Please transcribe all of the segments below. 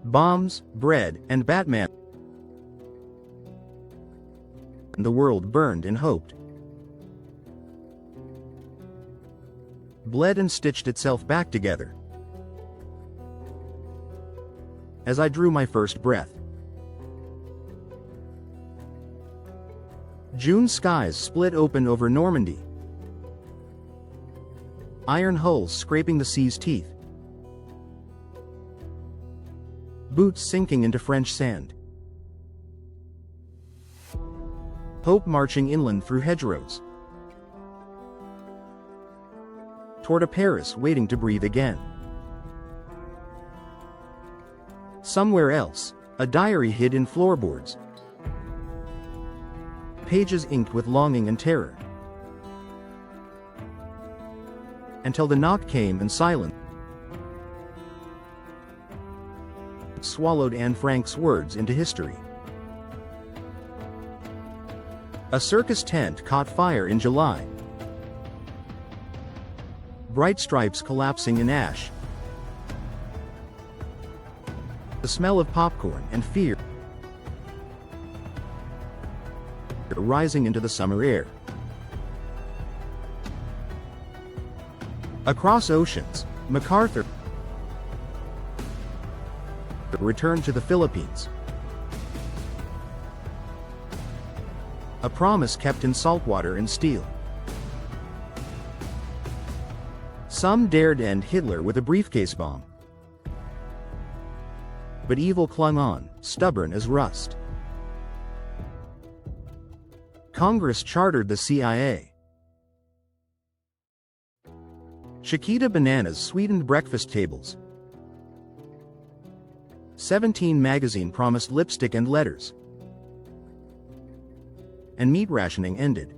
bombs, bread, and Batman. The world burned and hoped, bled and stitched itself back together. As I drew my first breath, June skies split open over Normandy, iron hulls scraping the sea's teeth, boots sinking into French sand, hope marching inland through hedgerows, toward a Paris waiting to breathe again. Somewhere else, a diary hid in floorboards, pages inked with longing and terror. Until the knock came and silence swallowed Anne Frank's words into history. A circus tent caught fire in July. Bright stripes collapsing in ash. The smell of popcorn and fear rising into the summer air. Across oceans, MacArthur returned to the Philippines. A promise kept in saltwater and steel. Some dared end Hitler with a briefcase bomb. But evil clung on, stubborn as rust. Congress chartered the CIA. Chiquita bananas sweetened breakfast tables. 17 magazine promised lipstick and letters. And meat rationing ended.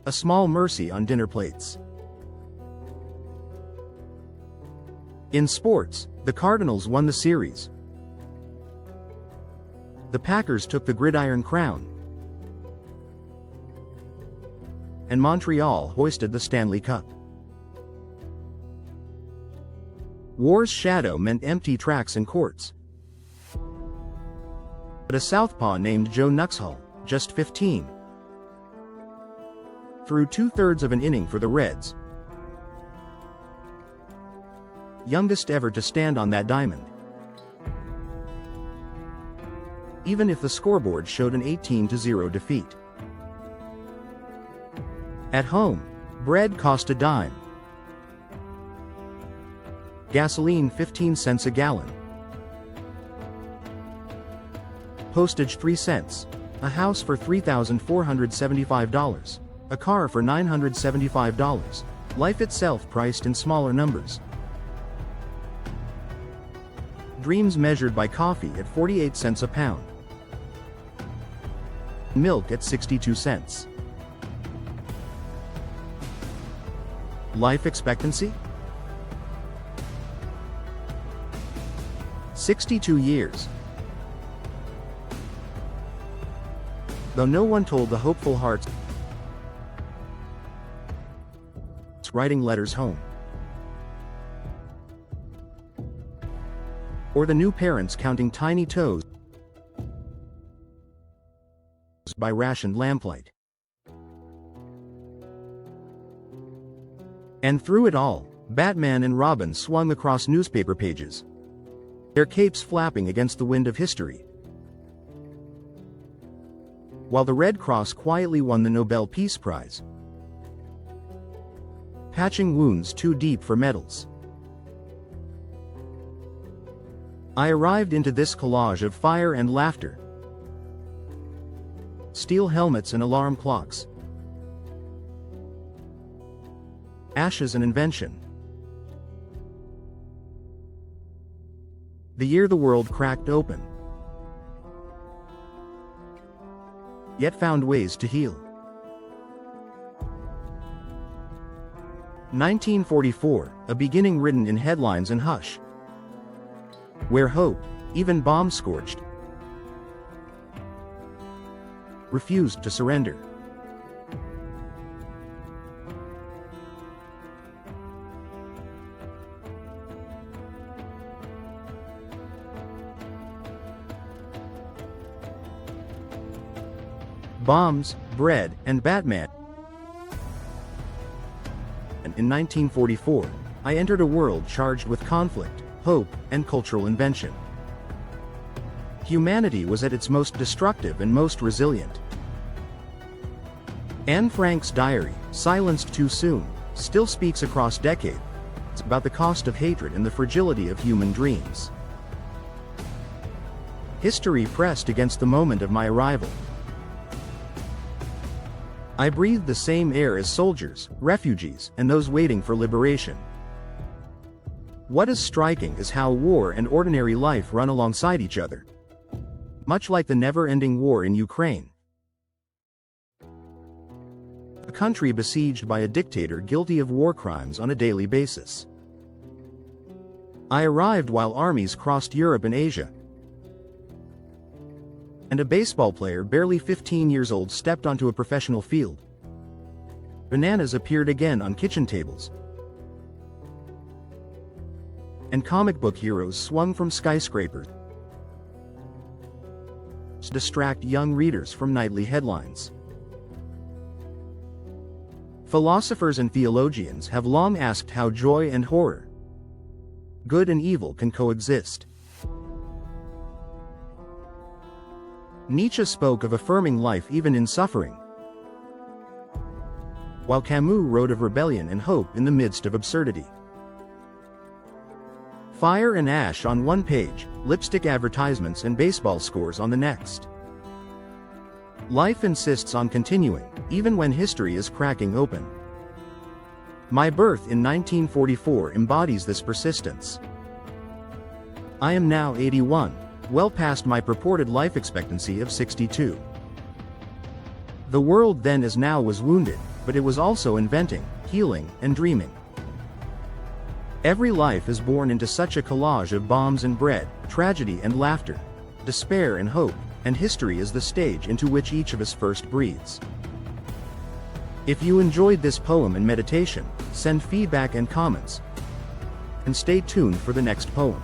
A small mercy on dinner plates. In sports, the Cardinals won the series. The Packers took the gridiron crown. And Montreal hoisted the Stanley Cup. War's shadow meant empty tracks and courts. But a southpaw named Joe Nuxhall, just 15, threw 2/3 of an inning for the Reds. Youngest ever to stand on that diamond. Even if the scoreboard showed an 18-0 defeat. At home, bread cost a dime. Gasoline 15 cents a gallon. Postage 3 cents. A house for $3,475. A car for $975. Life itself priced in smaller numbers. Dreams measured by coffee at 48 cents a pound. Milk at 62 cents. Life expectancy? 62 years. Though no one told the hopeful hearts writing letters home. Or the new parents counting tiny toes by rationed lamplight. And through it all, Batman and Robin swung across newspaper pages, their capes flapping against the wind of history. While the Red Cross quietly won the Nobel Peace Prize, patching wounds too deep for medals. I arrived into this collage of fire and laughter, steel helmets and alarm clocks, ashes and invention. The year the world cracked open, yet found ways to heal. 1944, a beginning written in headlines and hush, where hope, even bomb-scorched, refused to surrender. Bombs, Bread, and Batman. In 1944, I entered a world charged with conflict, hope, and cultural invention. Humanity was at its most destructive and most resilient. Anne Frank's diary, silenced too soon, still speaks across decades about the cost of hatred and the fragility of human dreams. History pressed against the moment of my arrival. I breathed the same air as soldiers, refugees, and those waiting for liberation. What is striking is how war and ordinary life run alongside each other. Much like the never-ending war in Ukraine. A country besieged by a dictator guilty of war crimes on a daily basis. I arrived while armies crossed Europe and Asia. And a baseball player barely 15 years old stepped onto a professional field. Bananas appeared again on kitchen tables. And comic book heroes swung from skyscrapers to distract young readers from nightly headlines. Philosophers and theologians have long asked how joy and horror, good and evil can coexist. Nietzsche spoke of affirming life even in suffering, while Camus wrote of rebellion and hope in the midst of absurdity. Fire and ash on one page, lipstick advertisements and baseball scores on the next. Life insists on continuing, even when history is cracking open. My birth in 1944 embodies this persistence. I am now 81, well past my purported life expectancy of 62. The world then as now was wounded, but it was also inventing, healing, and dreaming. Every life is born into such a collage of bombs and bread, tragedy and laughter, despair and hope, and history is the stage into which each of us first breathes. If you enjoyed this poem and meditation, send feedback and comments, and stay tuned for the next poem.